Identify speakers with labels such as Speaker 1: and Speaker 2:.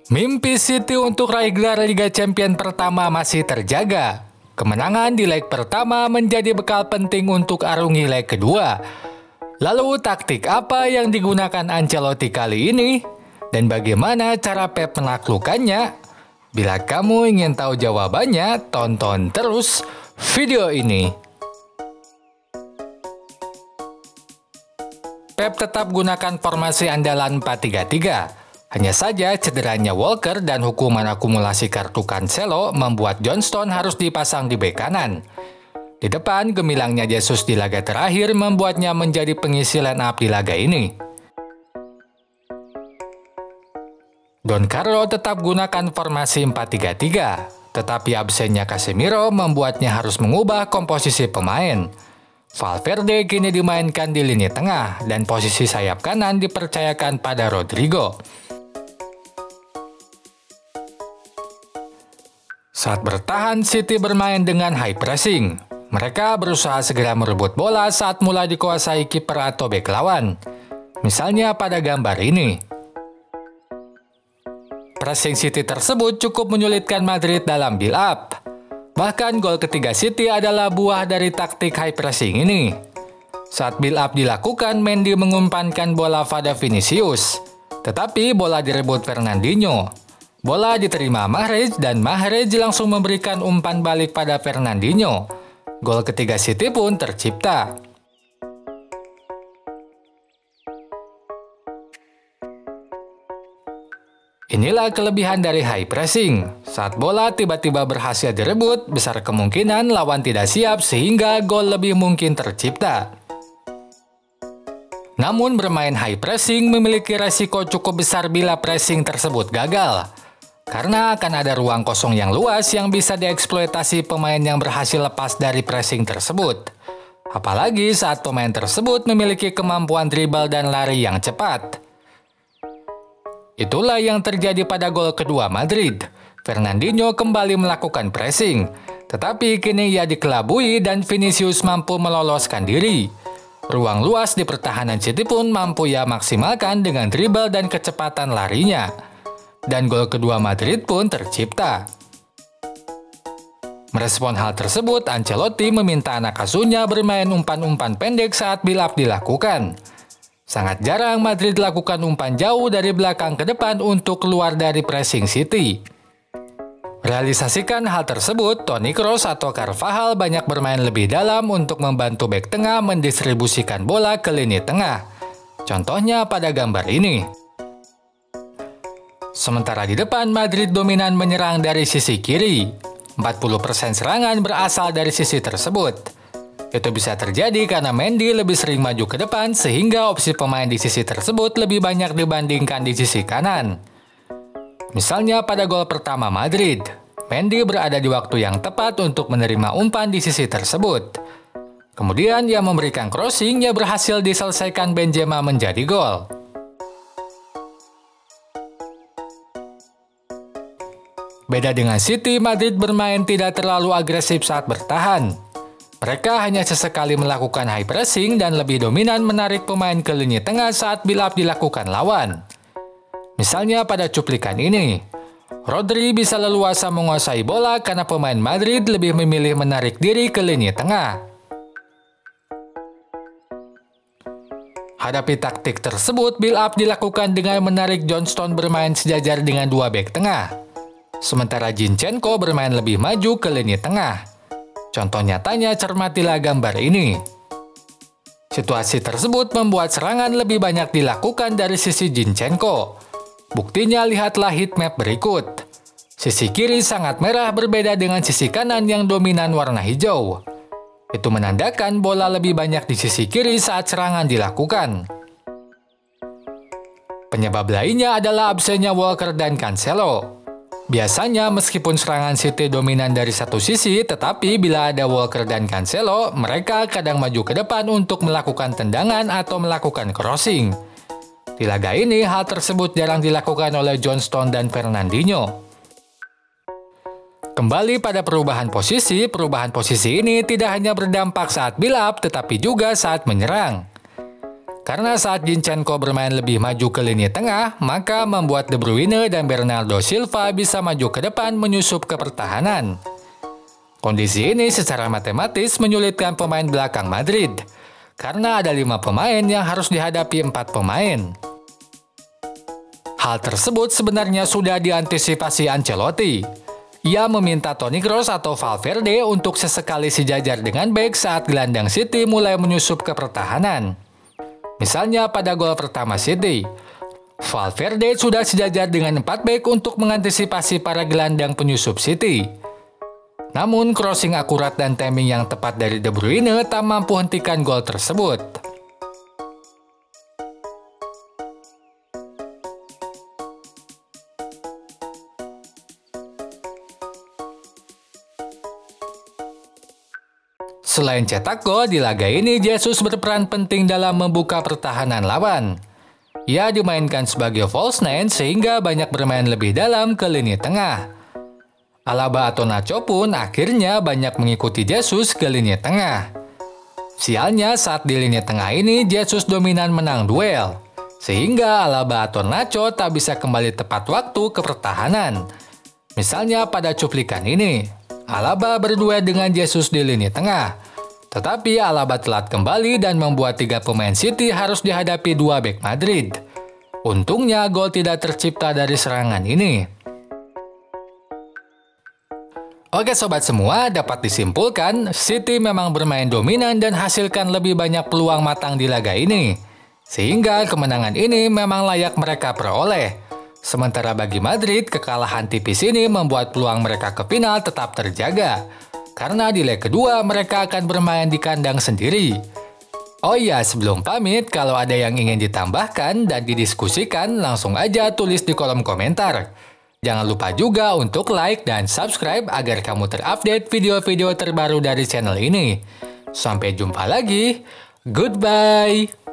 Speaker 1: Mimpi City untuk raih gelar Liga Champions pertama masih terjaga. Kemenangan di leg pertama menjadi bekal penting untuk arungi leg kedua. Lalu taktik apa yang digunakan Ancelotti kali ini? Dan bagaimana cara Pep menaklukkannya? Bila kamu ingin tahu jawabannya, tonton terus video ini. Pep tetap gunakan formasi andalan 4-3-3. Hanya saja cederanya Walker dan hukuman akumulasi kartu Cancelo membuat Johnstone harus dipasang di bek kanan. Di depan, gemilangnya Jesus di laga terakhir membuatnya menjadi pengisi line up di laga ini. Don Carlo tetap gunakan formasi 4-3-3, tetapi absennya Casemiro membuatnya harus mengubah komposisi pemain. Valverde kini dimainkan di lini tengah dan posisi sayap kanan dipercayakan pada Rodrigo. Saat bertahan, City bermain dengan high pressing. Mereka berusaha segera merebut bola saat mulai dikuasai kiper atau bek lawan. Misalnya pada gambar ini. Pressing City tersebut cukup menyulitkan Madrid dalam build-up. Bahkan gol ketiga City adalah buah dari taktik high pressing ini. Saat build-up dilakukan, Mendy mengumpankan bola pada Vinicius. Tetapi bola direbut Fernandinho. Bola diterima Mahrez dan Mahrez langsung memberikan umpan balik pada Fernandinho. Gol ketiga City pun tercipta. Inilah kelebihan dari high pressing. Saat bola tiba-tiba berhasil direbut, besar kemungkinan lawan tidak siap sehingga gol lebih mungkin tercipta. Namun bermain high pressing memiliki resiko cukup besar bila pressing tersebut gagal. Karena akan ada ruang kosong yang luas yang bisa dieksploitasi pemain yang berhasil lepas dari pressing tersebut. Apalagi saat pemain tersebut memiliki kemampuan dribble dan lari yang cepat. Itulah yang terjadi pada gol kedua Madrid. Fernandinho kembali melakukan pressing, tetapi kini ia dikelabui dan Vinicius mampu meloloskan diri. Ruang luas di pertahanan City pun mampu ia maksimalkan dengan dribble dan kecepatan larinya. Dan gol kedua Madrid pun tercipta. Merespon hal tersebut, Ancelotti meminta anak asuhnya bermain umpan-umpan pendek saat build-up dilakukan. Sangat jarang Madrid lakukan umpan jauh dari belakang ke depan untuk keluar dari pressing City. Realisasikan hal tersebut, Toni Kroos atau Carvajal banyak bermain lebih dalam untuk membantu bek tengah mendistribusikan bola ke lini tengah. Contohnya pada gambar ini. Sementara di depan, Madrid dominan menyerang dari sisi kiri. 40% serangan berasal dari sisi tersebut. Itu bisa terjadi karena Mendy lebih sering maju ke depan sehingga opsi pemain di sisi tersebut lebih banyak dibandingkan di sisi kanan. Misalnya pada gol pertama Madrid, Mendy berada di waktu yang tepat untuk menerima umpan di sisi tersebut. Kemudian ia memberikan crossing yang berhasil diselesaikan Benzema menjadi gol. Beda dengan City, Madrid bermain tidak terlalu agresif saat bertahan. Mereka hanya sesekali melakukan high pressing dan lebih dominan menarik pemain ke lini tengah saat build-up dilakukan lawan. Misalnya pada cuplikan ini, Rodri bisa leluasa menguasai bola karena pemain Madrid lebih memilih menarik diri ke lini tengah. Hadapi taktik tersebut, build-up dilakukan dengan menarik Johnstone bermain sejajar dengan dua bek tengah. Sementara Zinchenko bermain lebih maju ke lini tengah. Contoh nyatanya cermatilah gambar ini. Situasi tersebut membuat serangan lebih banyak dilakukan dari sisi Zinchenko. Buktinya lihatlah heatmap berikut. Sisi kiri sangat merah berbeda dengan sisi kanan yang dominan warna hijau. Itu menandakan bola lebih banyak di sisi kiri saat serangan dilakukan. Penyebab lainnya adalah absennya Walker dan Cancelo. Biasanya meskipun serangan City dominan dari satu sisi, tetapi bila ada Walker dan Cancelo, mereka kadang maju ke depan untuk melakukan tendangan atau melakukan crossing. Di laga ini, hal tersebut jarang dilakukan oleh Johnstone dan Fernandinho. Kembali pada perubahan posisi ini tidak hanya berdampak saat build up, tetapi juga saat menyerang. Karena saat Zinchenko bermain lebih maju ke lini tengah, maka membuat De Bruyne dan Bernardo Silva bisa maju ke depan menyusup ke pertahanan. Kondisi ini secara matematis menyulitkan pemain belakang Madrid, karena ada 5 pemain yang harus dihadapi 4 pemain. Hal tersebut sebenarnya sudah diantisipasi Ancelotti. Ia meminta Toni Kroos atau Valverde untuk sesekali sejajar dengan bek saat gelandang City mulai menyusup ke pertahanan. Misalnya pada gol pertama City, Valverde sudah sejajar dengan 4 bek untuk mengantisipasi para gelandang penyusup City. Namun crossing akurat dan timing yang tepat dari De Bruyne tak mampu hentikan gol tersebut. Selain cetak gol di laga ini, Jesus berperan penting dalam membuka pertahanan lawan. Ia dimainkan sebagai false nine sehingga banyak bermain lebih dalam ke lini tengah. Alaba atau Nacho pun akhirnya banyak mengikuti Jesus ke lini tengah. Sialnya saat di lini tengah ini Jesus dominan menang duel, sehingga Alaba atau Nacho tak bisa kembali tepat waktu ke pertahanan. Misalnya pada cuplikan ini, Alaba berduel dengan Jesus di lini tengah, tetapi Alaba telat kembali dan membuat 3 pemain City harus dihadapi 2 bek Madrid. Untungnya gol tidak tercipta dari serangan ini. Oke sobat semua, dapat disimpulkan City memang bermain dominan dan hasilkan lebih banyak peluang matang di laga ini. Sehingga kemenangan ini memang layak mereka peroleh. Sementara bagi Madrid, kekalahan tipis ini membuat peluang mereka ke final tetap terjaga. Karena di leg kedua mereka akan bermain di kandang sendiri. Oh iya, sebelum pamit, kalau ada yang ingin ditambahkan dan didiskusikan, langsung aja tulis di kolom komentar. Jangan lupa juga untuk like dan subscribe agar kamu terupdate video-video terbaru dari channel ini. Sampai jumpa lagi. Goodbye.